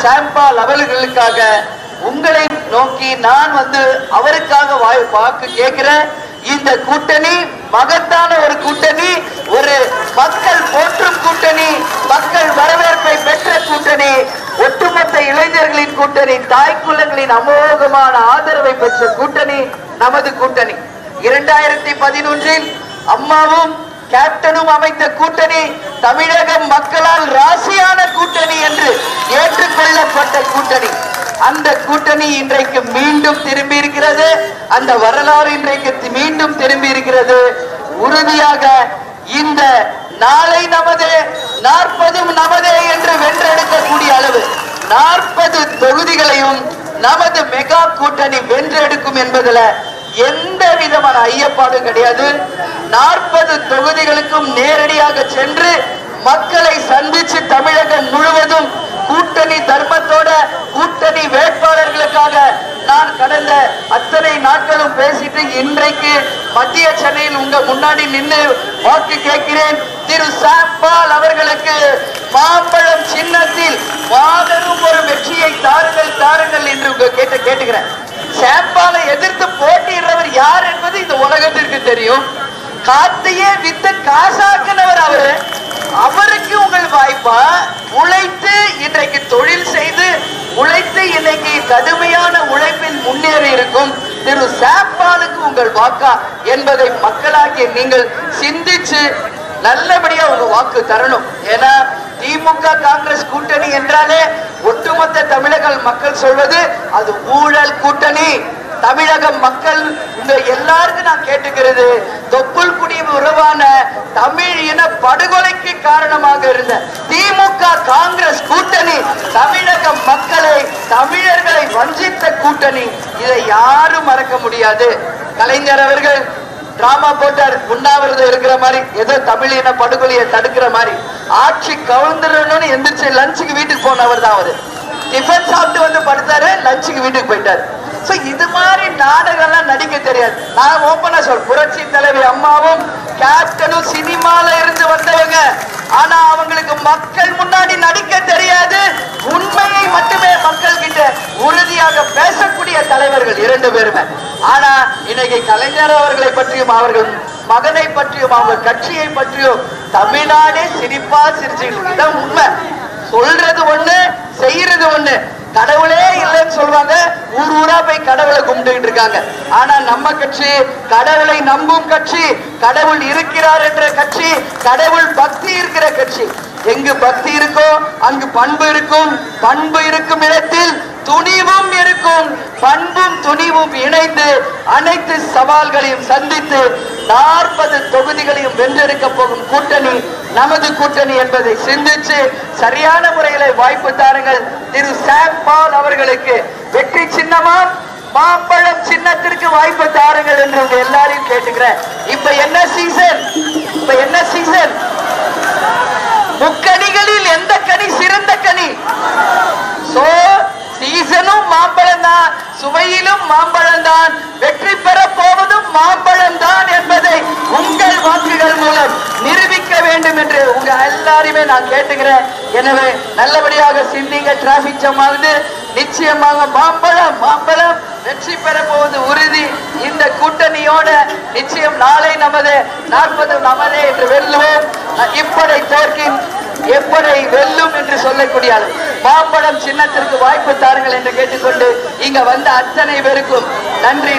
சாம்பால் அவர்களுக்காக உங்களை நோக்கி நான் அவருக்காக வாக்கு கேட்கிறேன். இந்த கூட்டணி மகத்தான ஒரு கூட்டணி, ஒரு மக்கள் போற்றும் கூட்டணி, மக்கள் வரவேற்பை பெற்ற கூட்டணி, ஒட்டுமொத்த இளைஞர்களின் கூட்டணி, தாய்க்குள்ளங்களின் அமோகமான ஆதரவை பெற்ற கூட்டணி நமது கூட்டணி. 2011 அம்மாவும் கேப்டனும் அமைத்த கூட்டணி தமிழக மக்களால் ராசியான கூட்டணி என்று ஏற்றுக்கொள்ளப்பட்ட கூட்டணி. அந்த கூட்டணி இன்றைக்கு மீண்டும் திரும்பி இருக்கிறது. அந்த வரலாறு இன்றைக்கு மீண்டும் திரும்பி இருக்கிறது. உறுதியாக இந்த நாளை நமதே 40 நமதே என்று வென்றெடுக்கக்கூடிய அளவு 40 தொகுதிகளையும் நமது மெகா கூட்டணி வென்றெடுக்கும் என்பதில் எந்த விதமான ஐயப்பாடும் கிடையாது. 40 தொகுதிகளுக்கும் நேரடியாக சென்று மக்களை சந்திச்சு தமிழகம் முழுவதும் கூட்டணி தர்மத்தோட கூட்டணி வேட்பாளர்களுக்காக நான் கடந்த அத்தனை நாட்களும் பேசிட்டு இன்றைக்கு மத்திய சென்னையில் உங்க முன்னாடி நின்று வாக்கு கேட்கிறேன். திரு சாம்பால் அவர்களுக்கு மாம்பழம் சின்னத்தில் மாபெரும் ஒரு வெற்றியை தாருங்கள் தாருங்கள் என்று கேட்டுக்கிறேன். சாம்பாலை எதிர்த்து போட்டியிடுறவர் யார் என்பது இந்த உலகத்திற்கு தெரியும். காத்தையே வித்த காசாக்குனவர் அவரு. அவருக்கு உங்கள் வாய்ப்பா உழைத்து இன்றைக்கு தொழில் செய்து உழைத்து இன்னைக்கு கடுமையான உழைப்பில் முன்னேறி இருக்கும் திரு சாம்பாலுக்கு உங்கள் வாக்கா என்பதை மக்களாகிய நீங்கள் சிந்திச்சு நல்லபடியா உங்க வாக்கு தரணும். ஏன்னா திமுக காங்கிரஸ் கூட்டணி என்றாலே ஒட்டுமொத்த தமிழக மக்கள் சொல்வது அது ஊழல் கூட்டணி. தமிழக மக்கள் உங்க எல்லாருக்கும் நான் கேட்டுக்கிறது, தொப்புள் குடி உறவான தமிழ் இன படுகொலைக்கு காரணமாக இருந்த திமுக காங்கிரஸ் கூட்டணி தமிழக மக்களை தமிழர்களை வஞ்சித்த கூட்டணி. இதை யாரும் மறக்க முடியாது. கலைஞர் அவர்கள் டிராமா போட்டார், உண்ணாவிரதம் இருக்கிற மாதிரி, ஏதோ தமிழ் இன படுகொலையை தடுக்கிற மாதிரி. ஆட்சி கவுந்துடணும்னு எந்திரிச்சு லஞ்சுக்கு வீட்டுக்கு போனவர் தான் அவரு. டிஃபன் சாப்பிட்டு படுத்தாரு, லஞ்சுக்கு வீட்டுக்கு போயிட்டாரு. இது மாதிரி நாடகம்லாம் நடிக்க தெரியாது. நான் ஓப்பனா சொல்றேன், புரட்சி தலைவி அம்மாவும் கேப்டனும் சினிமால இருந்து வந்தவங்க. ஆனா அவங்களுக்கு மக்கள் முன்னாடி நடிக்க தெரியாது. உண்மையை மட்டுமே மக்கள் கிட்ட உறுதியாக பேசக்கூடிய தலைவர்கள் 2 பேருமே. ஆனா இன்னைக்கு கலைஞர் அவர்களை பற்றியும் அவர்கள் மகனை பற்றியும் அவங்க கட்சியை பற்றியும் தமிழ்நாடே சிரிப்பா சிரிச்சுட்டு இதான் உண்மை. சொல்றது ஒண்ணு, செய்யறது ஒண்ணு. கடவுளே இல்லைன்னு சொல்லுவாங்க, ஊர் ஊரா போய் கடவுளை கும்பிட்டு இருக்காங்க. ஆனா நம்ம கட்சி கடவுளை நம்பும் கட்சி, கடவுள் இருக்கிறார் என்ற கட்சி, கடவுள் பக்தி இருக்கிற கட்சி. எங்கு பக்தி இருக்கோ அங்கு பண்பு இருக்கும், பண்பு இருக்கும் இடத்தில் துணிவும் இருக்கும். பண்பும் துணிவும் இணைந்து அனைத்து சவால்களையும் சந்தித்து 40 தொகுதிகளையும் வென்றெடுக்க போகும் கூட்டணி நமது கூட்டணி என்பதை சிந்திச்சு சரியான முறையில் வாய்ப்பு தாருங்கள். திரு சாம்பால் அவர்களுக்கு வெற்றி சின்னமா மாம்பழம் சின்னத்திற்கு வாய்ப்பு தாருங்கள் என்று உங்க எல்லாரையும் கேட்டுக்கிறேன். இப்ப என்ன சீசன்? முக்கணிகளில் எந்த கனி சிறந்த கனி? சீசனும் மாம்பழம் தான், சுவையிலும் மாம்பழம் தான், வெற்றி பெற போவதும் மாம்பழம் தான் என்பதை உங்கள் வாக்குகள் மூலம் நிரூபிக்க வேண்டும் என்று உங்க எல்லாரையுமே நான் கேட்டுக்கிறேன். எனவே நல்லபடியாக சிந்திங்க. டிராபிக் ஜாம் ஆகுது. நிச்சயமாக மாம்பழம் வெற்றி பெற போவது உறுதி. இந்த கூட்டணியோட நிச்சயம் நாளை நமது 40 நமதே என்று வெல்லுவோம். இப்படை தோற்கின் எப்படை வெல்லும் என்று சொல்லக்கூடிய மாம்பழம் சின்னத்திற்கு வாய்ப்பு தாருங்கள் என்று கேட்டுக்கொண்டு இங்க வந்த அத்தனை பேருக்கும் நன்றி.